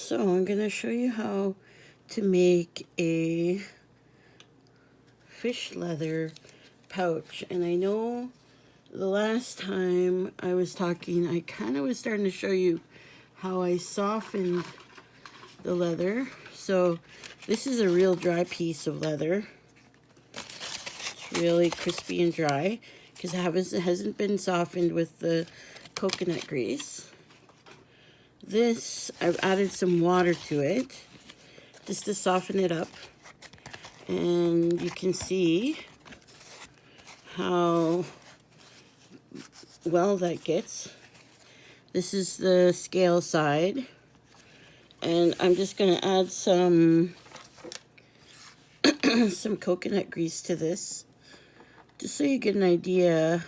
So I'm going to show you how to make a fish leather pouch. And I know the last time I was talking, I kind of was starting to show you how I softened the leather. So this is a real dry piece of leather. It's really crispy and dry because it hasn't been softened with the coconut grease. This, I've added some water to it just to soften it up. And you can see how well that gets. This is the scale side. And I'm just going to add some some coconut grease to this, just so you get an idea.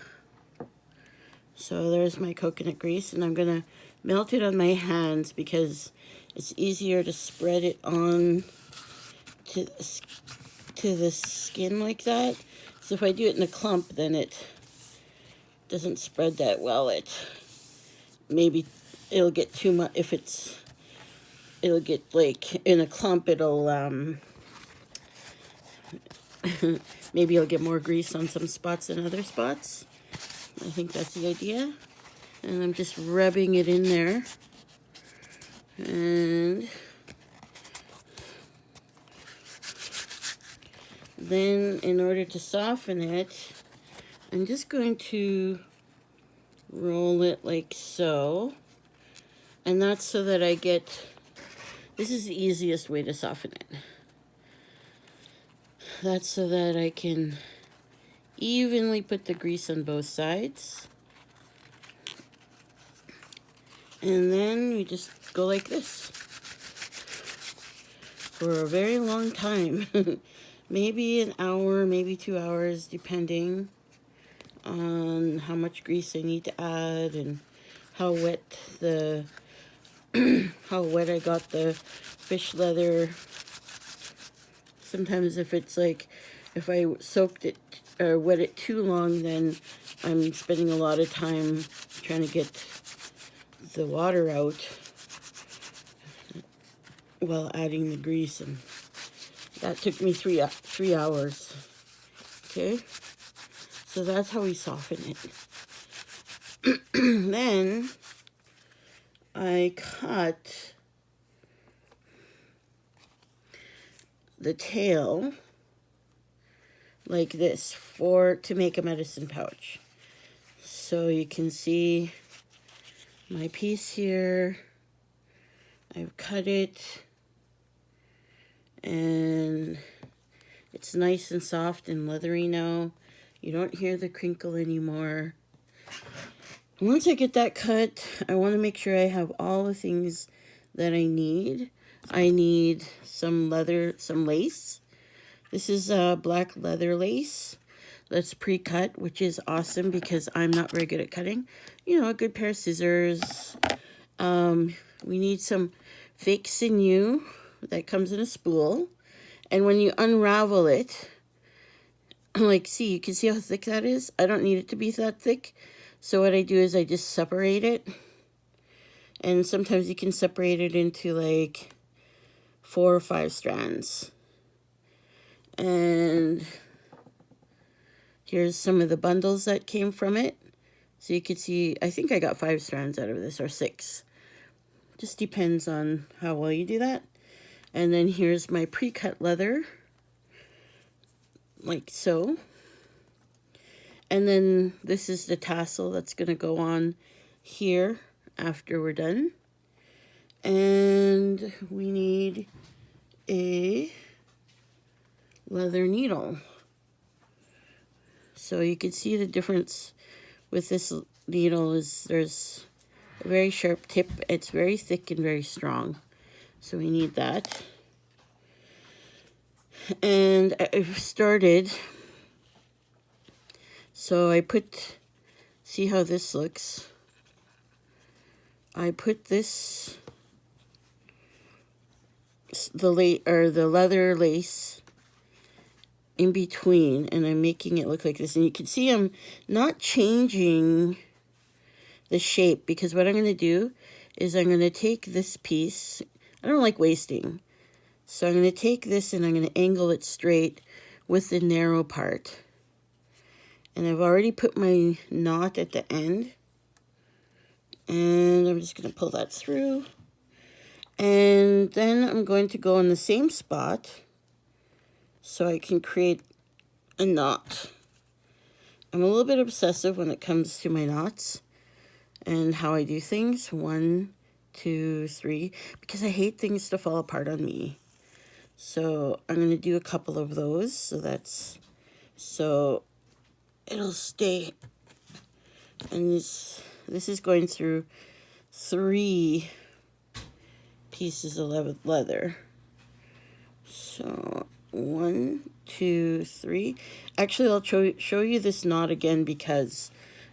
So there's my coconut grease, and I'm going to melt it on my hands because it's easier to spread it on to the skin like that. So if I do it in a clump, then it doesn't spread that well. It'll get too much. It'll get like in a clump, maybe it'll get more grease on some spots than other spots. I think that's the idea. And I'm just rubbing it in there. And then in order to soften it, I'm just going to roll it like so. And that's so that this is the easiest way to soften it. That's so that I can evenly put the grease on both sides. And then we just go like this for a very long time. Maybe an hour, maybe 2 hours, depending on how much grease I need to add and how wet how wet I got the fish leather. Sometimes if I soaked it or wet it too long, then I'm spending a lot of time trying to get the water out while adding the grease, and that took me three hours. Okay, so that's how we soften it. Then I cut the tail like this to make a medicine pouch. So you can see my piece here. I've cut it and it's nice and soft and leathery now. You don't hear the crinkle anymore. Once I get that cut, I want to make sure I have all the things that I need. I need some lace. This is black leather lace that's pre-cut, which is awesome because I'm not very good at cutting. You know, a good pair of scissors. We need some fake sinew that comes in a spool. And when you unravel it, see, you can see how thick that is? I don't need it to be that thick. So what I do is I just separate it. And sometimes you can separate it into like 4 or 5 strands. And here's some of the bundles that came from it. So you can see, I think I got 5 strands out of this, or 6. Just depends on how well you do that. And then here's my pre-cut leather, like so. And then this is the tassel that's going to go on here after we're done. And we need a leather needle. So you can see the difference with this needle is there's a very sharp tip. It's very thick and very strong. So we need that. And I've started. So see how this looks. I put the leather lace in between, and I'm making it look like this. And you can see I'm not changing the shape, because what I'm going to do is I'm going to take this piece, I don't like wasting. So I'm going to take this and I'm going to angle it straight with the narrow part. And I've already put my knot at the end. And I'm just going to pull that through. And then I'm going to go in the same spot so I can create a knot. I'm a little bit obsessive when it comes to my knots and how I do things. 1, 2, 3, because I hate things to fall apart on me. So I'm going to do a couple of those. So it'll stay. And this is going through 3 pieces of leather. So 1, 2, 3. Actually, I'll show you this knot again because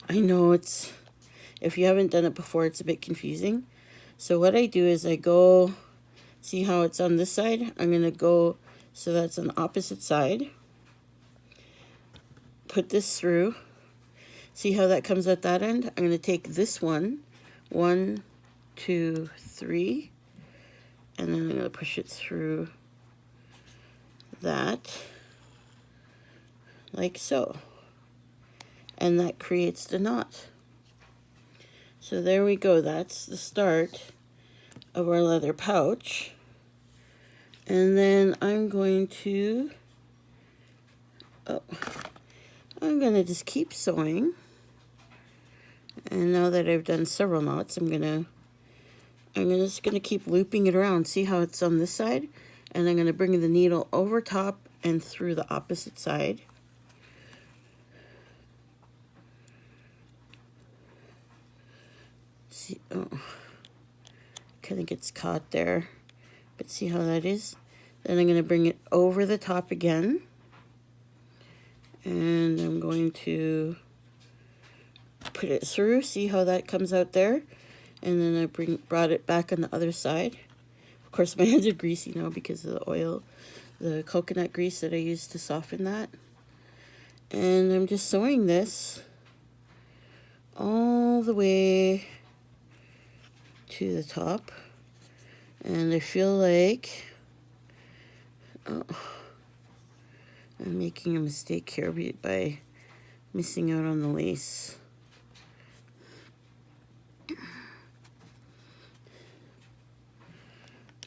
I know if you haven't done it before, it's a bit confusing. So what I do is I go, see how it's on this side? I'm going to go, so that's on the opposite side. Put this through. See how that comes at that end? I'm going to take this one, 1, 2, 3, and then I'm going to push it through that, like so. And that creates the knot. So there we go. That's the start of our leather pouch. And then I'm going to just keep sewing. And now that I've done several knots, I'm just gonna keep looping it around. See how it's on this side? And I'm gonna bring the needle over top and through the opposite side. See, oh, kind of gets caught there, but see how that is? Then I'm gonna bring it over the top again. And I'm going to put it through. See how that comes out there? And then I brought it back on the other side. Of course, my hands are greasy now because of the oil, the coconut grease that I used to soften that. And I'm just sewing this all the way to the top. And I feel like I'm making a mistake here by missing out on the lace.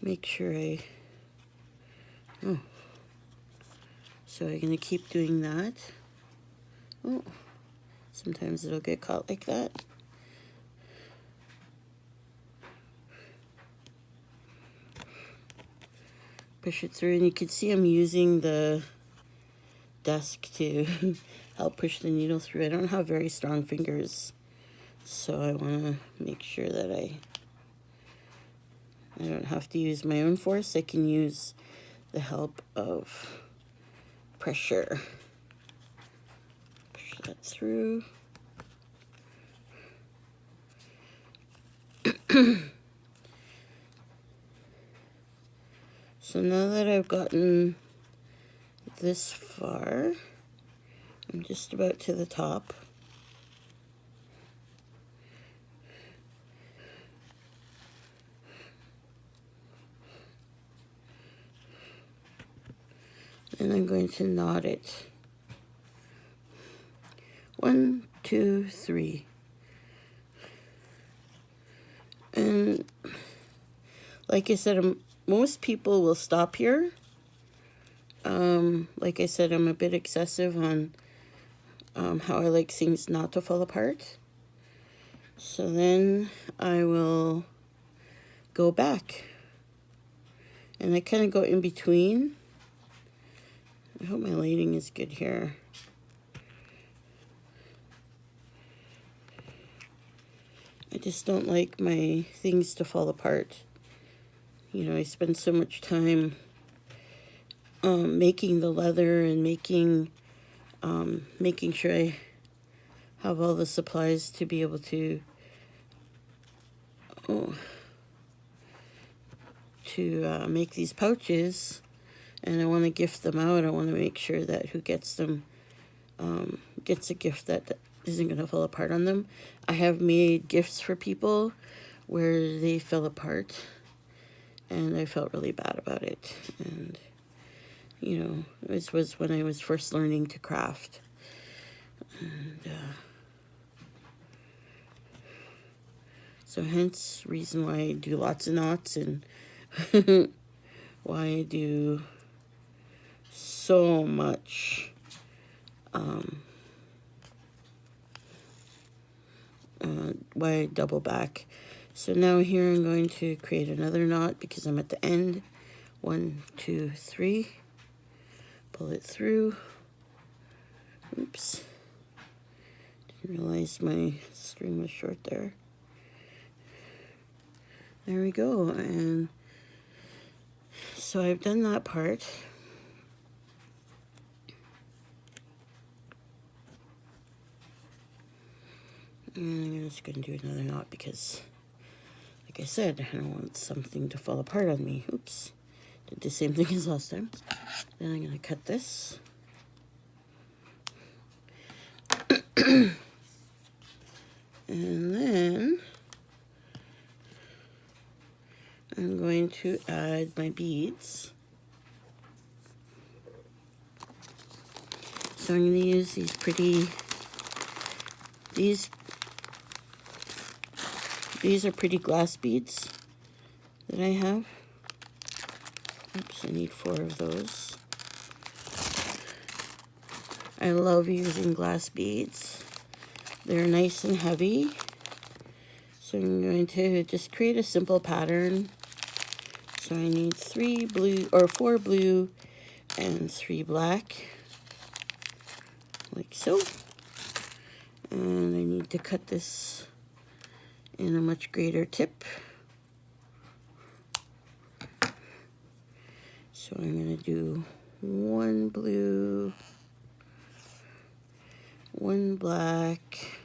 Make sure so I'm gonna keep doing that. Oh, sometimes it'll get caught like that. Push it through, and you can see I'm using the desk to help push the needle through. I don't have very strong fingers, so I want to make sure that I don't have to use my own force. I can use the help of pressure. Push that through. So now that I've gotten this far, I'm just about to the top. And I'm going to knot it. 1, 2, 3. And like I said, most people will stop here. Like I said, I'm a bit excessive on how I like things not to fall apart. So then I will go back. And I kind of go in between. I hope my lighting is good here. I just don't like my things to fall apart. You know, I spend so much time making the leather and making sure I have all the supplies to be able to make these pouches, and I want to gift them out. I want to make sure that who gets them gets a gift that isn't going to fall apart on them. I have made gifts for people where they fell apart, and I felt really bad about it. And you know, this was when I was first learning to craft. And so hence reason why I do lots of knots, and why I do so much why I double back. So now here I'm going to create another knot because I'm at the end. 1, 2, 3. Pull it through. Oops. Didn't realize my string was short there. There we go. And so I've done that part. And I'm just going to do another knot because, like I said, I don't want something to fall apart on me. Oops. Did the same thing as last time. Then I'm going to cut this. And then I'm going to add my beads. So I'm going to use these pretty, these are pretty glass beads that I have. Oops, I need 4 of those. I love using glass beads. They're nice and heavy. So I'm going to just create a simple pattern. So I need 4 blue and 3 black, like so. And I need to cut this in a much greater tip. So I'm going to do 1 blue, 1 black,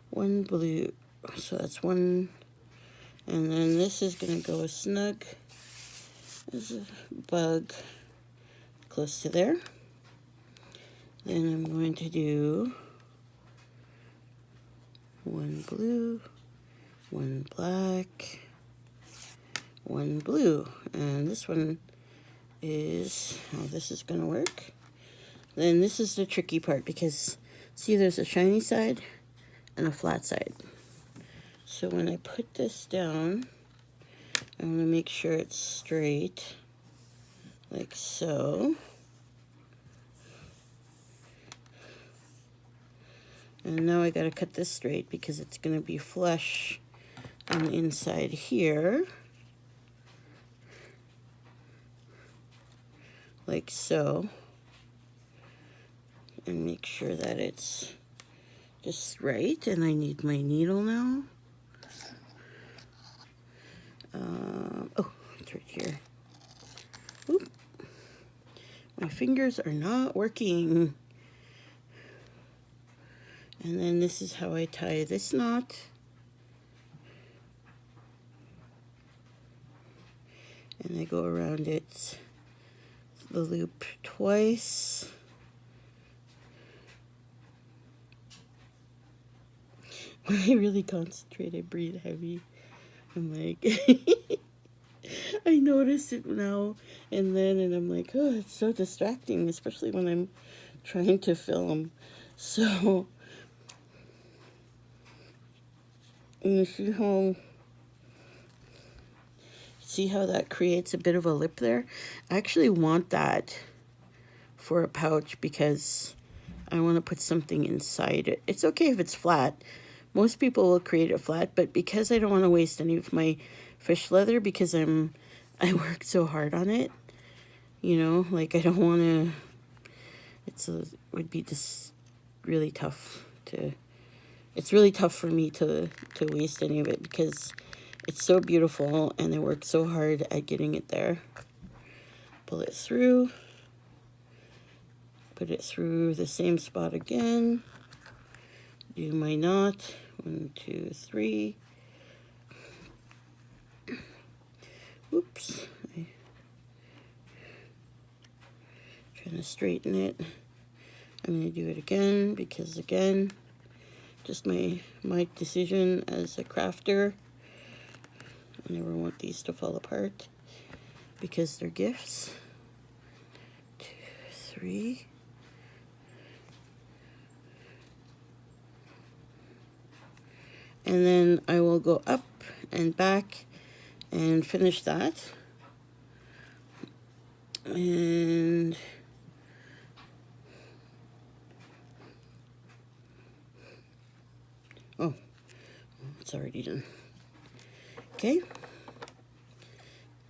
1 blue. So that's 1. And then this is going to go as snug as a bug close to there. Then I'm going to do 1 blue, 1 black, 1 blue. And this one is how this is going to work. Then this is the tricky part because, see, there's a shiny side and a flat side. So when I put this down, I want to make sure it's straight, like so. And now I got to cut this straight because it's going to be flush on the inside here, like so. And make sure that it's just right. And I need my needle now. Oh, it's right here. Oop. My fingers are not working. And then this is how I tie this knot. And I go around it, the loop twice. When I really concentrate, I breathe heavy. I'm like, I notice it now and then, and I'm like, oh, it's so distracting, especially when I'm trying to film. So, you see how that creates a bit of a lip there? I actually want that for a pouch because I want to put something inside it. It's okay if it's flat. Most people will create it flat, but because I don't want to waste any of my fish leather because I worked so hard on it, you know, like I don't want to, it would be just really tough to, it's really tough for me to waste any of it because it's so beautiful and I worked so hard at getting it there. Pull it through, put it through the same spot again, do my knot, 1, 2, 3. Oops, I'm trying to straighten it. I'm going to do it again because, again, just my decision as a crafter. I never want these to fall apart because they're gifts. 2, 3. And then I will go up and back and finish that. And oh, it's already done. Okay.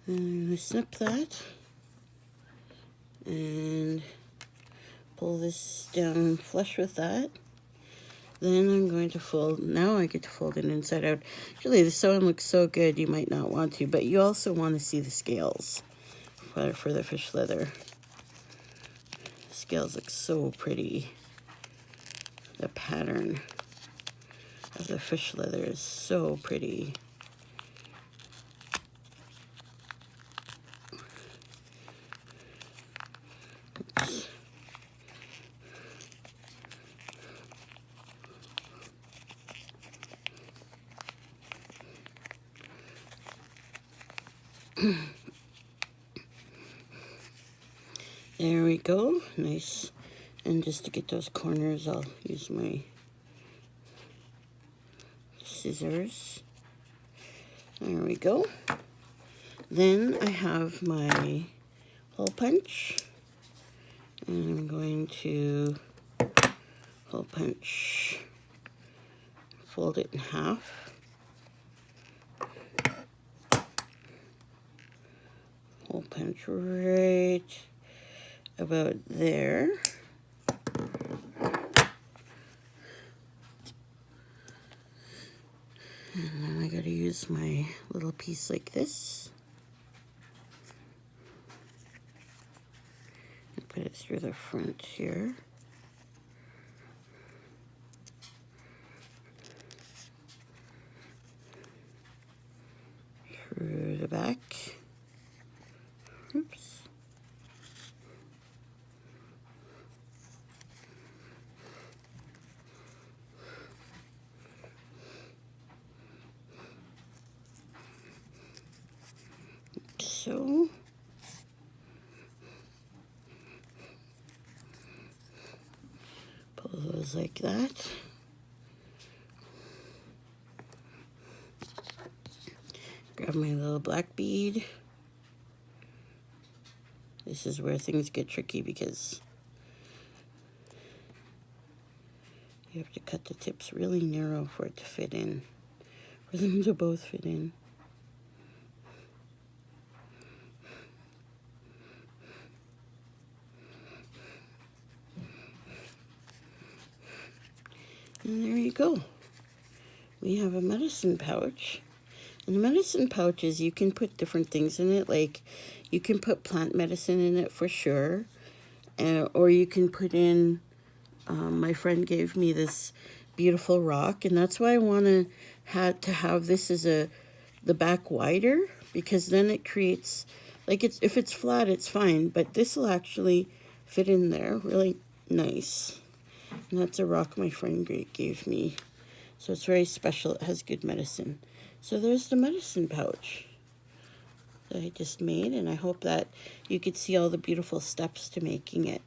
And I snip that and pull this down flush with that. Then I'm going to fold, now I get to fold it inside out. Actually, the sewing looks so good, you might not want to, but you also want to see the scales for the fish leather. The scales look so pretty. The pattern of the fish leather is so pretty. Oops. There we go, nice. And just to get those corners, I'll use my scissors. There we go. Then I have my hole punch, and I'm going to hole punch, fold it in half. Hole punch right about there. And then I gotta use my little piece like this. And put it through the front here. Through the back. Oops. So, pull those like that. Grab my little black bead. This is where things get tricky because you have to cut the tips really narrow for it to fit in, for them to both fit in. And there you go. We have a medicine pouch. And the medicine pouches, you can put different things in it. Like, you can put plant medicine in it for sure. Or you can put in, my friend gave me this beautiful rock. And that's why I want to have this as the back wider. Because then it creates, like, if it's flat, it's fine. But this will actually fit in there really nice. And that's a rock my friend gave me. So it's very special. It has good medicine. So there's the medicine pouch that I just made. And I hope that you could see all the beautiful steps to making it.